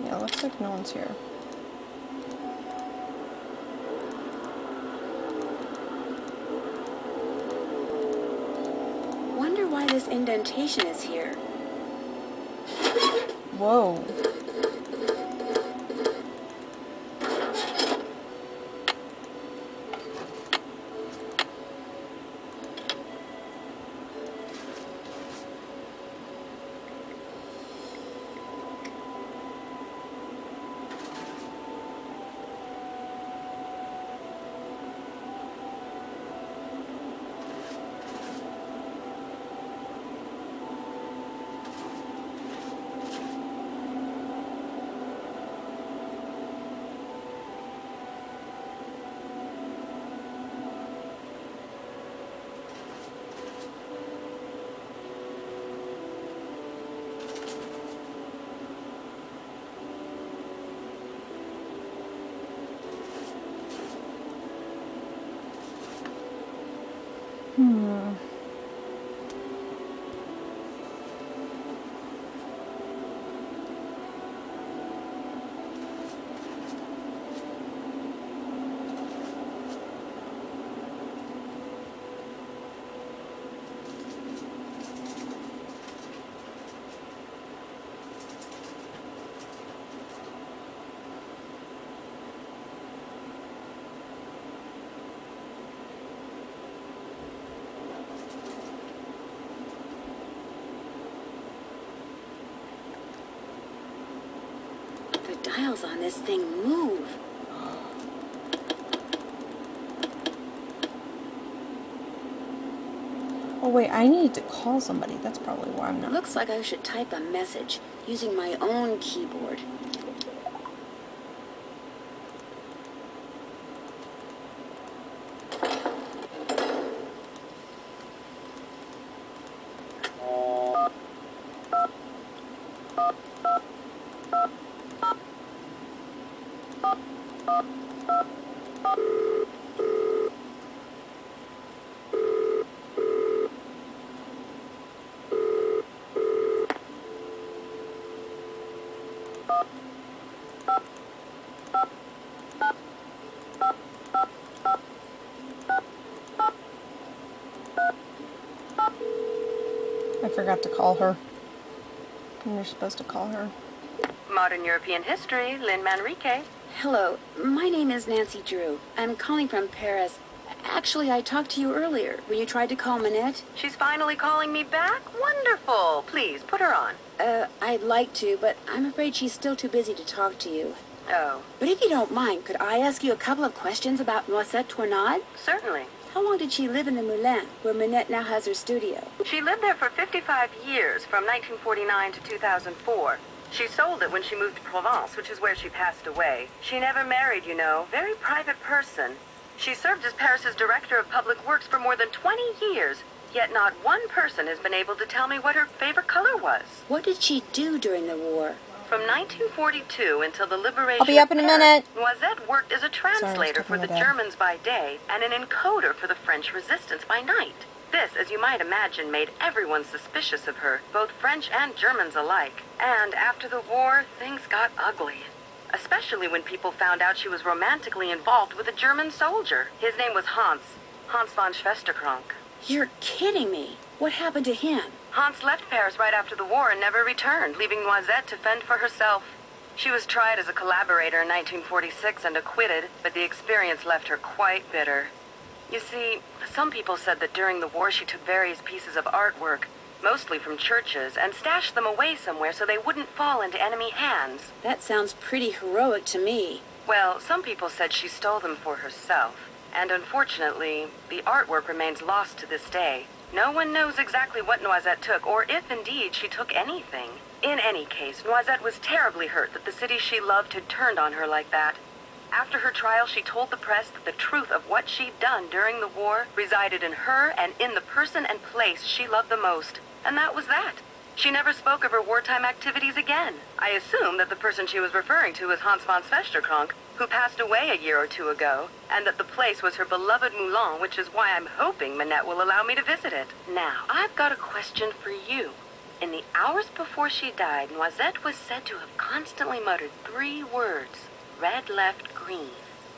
Yeah, looks like no one's here. Wonder why this indentation is here. Whoa. The dials on this thing move. Oh wait, I need to call somebody. That's probably why I'm not. Looks like I should type a message using my own keyboard. I forgot to call her. And you're supposed to call her. Modern European History, Lynn Manrique. Hello, my name is Nancy Drew. I'm calling from Paris. Actually, I talked to you earlier when you tried to call Manette. She's finally calling me back? Wonderful. Please, put her on. I'd like to, but I'm afraid she's still too busy to talk to you. Oh, But if you don't mind, could I ask you a couple of questions about Noisette Tournade? certainly. How long did she live in the Moulin, where Manette now has her studio? She lived there for 55 years, from 1949 to 2004. She sold it when she moved to Provence, which is where she passed away. She never married, you know. Very private person. She served as Paris's director of public works for more than 20 years. Yet not one person has been able to tell me what her favorite color was. What did she do during the war? From 1942 until the liberation I'll be up in a of Paris, minute. Noisette worked as a translator for the talking to my dad. Germans by day and an encoder for the French resistance by night. This, as you might imagine, made everyone suspicious of her, both French and Germans alike. And after the war, things got ugly. Especially when people found out she was romantically involved with a German soldier. His name was Hans von Schwesterkrank. You're kidding me. What happened to him? Hans left Paris right after the war and never returned, leaving Noisette to fend for herself. She was tried as a collaborator in 1946 and acquitted, but the experience left her quite bitter. You see, some people said that during the war she took various pieces of artwork, mostly from churches, and stashed them away somewhere so they wouldn't fall into enemy hands. That sounds pretty heroic to me. Well, some people said she stole them for herself. And unfortunately, the artwork remains lost to this day. No one knows exactly what Noisette took, or if indeed she took anything. In any case, Noisette was terribly hurt that the city she loved had turned on her like that. After her trial, she told the press that the truth of what she'd done during the war resided in her and in the person and place she loved the most. And that was that. She never spoke of her wartime activities again. I assume that the person she was referring to was Hans von Schwesterkrank, who passed away a year or two ago, and that the place was her beloved Moulin, which is why I'm hoping Manette will allow me to visit it. Now, I've got a question for you. In the hours before she died, Noisette was said to have constantly muttered 3 words: red, left, green.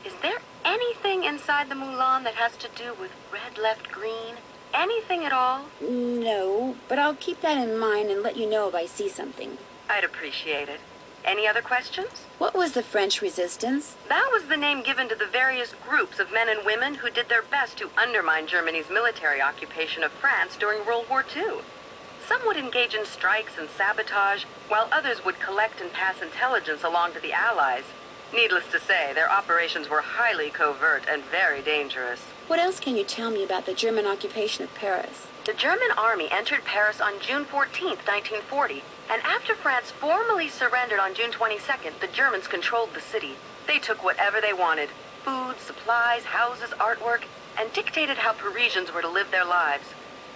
Is there anything inside the Moulin that has to do with red, left, green? Anything at all? No, but I'll keep that in mind and let you know if I see something. I'd appreciate it. Any other questions? What was the French resistance? That was the name given to the various groups of men and women who did their best to undermine Germany's military occupation of France during World War II. Some would engage in strikes and sabotage, while others would collect and pass intelligence along to the Allies. Needless to say, their operations were highly covert and very dangerous. What else can you tell me about the German occupation of Paris? The German army entered Paris on June 14, 1940, and after France formally surrendered on June 22nd, the Germans controlled the city. They took whatever they wanted: food, supplies, houses, artwork, and dictated how Parisians were to live their lives.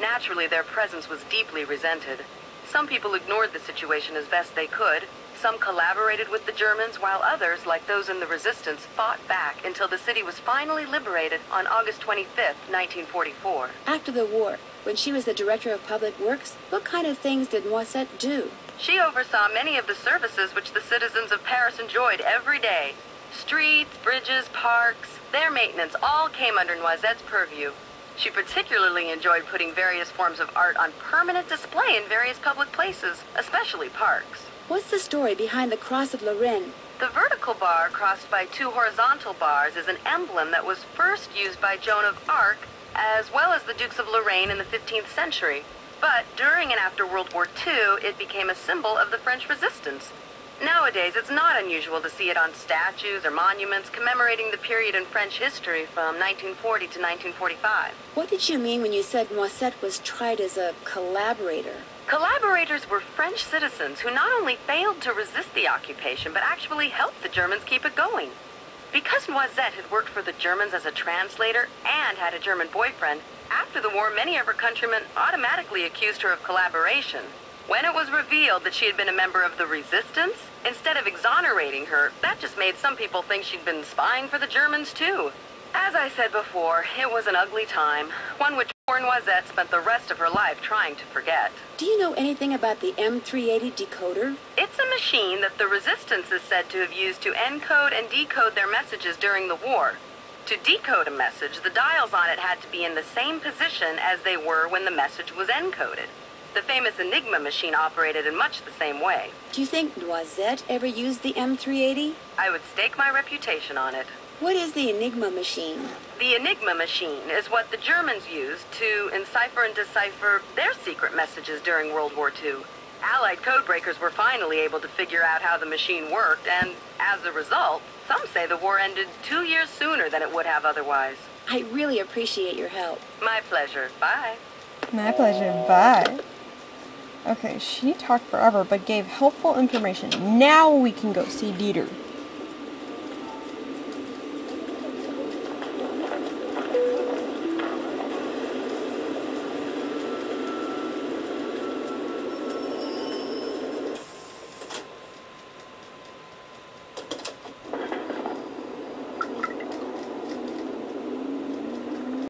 Naturally, their presence was deeply resented. Some people ignored the situation as best they could. Some collaborated with the Germans, while others, like those in the resistance, fought back until the city was finally liberated on August 25, 1944. After the war, when she was the director of public works, what kind of things did Noisette do? She oversaw many of the services which the citizens of Paris enjoyed every day. Streets, bridges, parks, their maintenance all came under Noisette's purview. She particularly enjoyed putting various forms of art on permanent display in various public places, especially parks. What's the story behind the Cross of Lorraine? The vertical bar crossed by 2 horizontal bars is an emblem that was first used by Joan of Arc, as well as the Dukes of Lorraine in the 15th century. But during and after World War II, it became a symbol of the French resistance. Nowadays, it's not unusual to see it on statues or monuments commemorating the period in French history from 1940 to 1945. What did you mean when you said Noisette was tried as a collaborator? Collaborators were French citizens who not only failed to resist the occupation, but actually helped the Germans keep it going. Because Noisette had worked for the Germans as a translator and had a German boyfriend, after the war, many of her countrymen automatically accused her of collaboration. When it was revealed that she had been a member of the resistance, instead of exonerating her, that just made some people think she'd been spying for the Germans too. As I said before, it was an ugly time, one which poor Noisette spent the rest of her life trying to forget. Do you know anything about the M380 decoder? It's a machine that the resistance is said to have used to encode and decode their messages during the war. To decode a message, the dials on it had to be in the same position as they were when the message was encoded. The famous Enigma machine operated in much the same way. Do you think Noisette ever used the M380? I would stake my reputation on it. What is the Enigma machine? The Enigma machine is what the Germans used to encipher and decipher their secret messages during World War II. Allied codebreakers were finally able to figure out how the machine worked, and as a result, some say the war ended 2 years sooner than it would have otherwise. I really appreciate your help. My pleasure. Bye. My pleasure. Bye. Okay, she talked forever but gave helpful information. Now we can go see Dieter.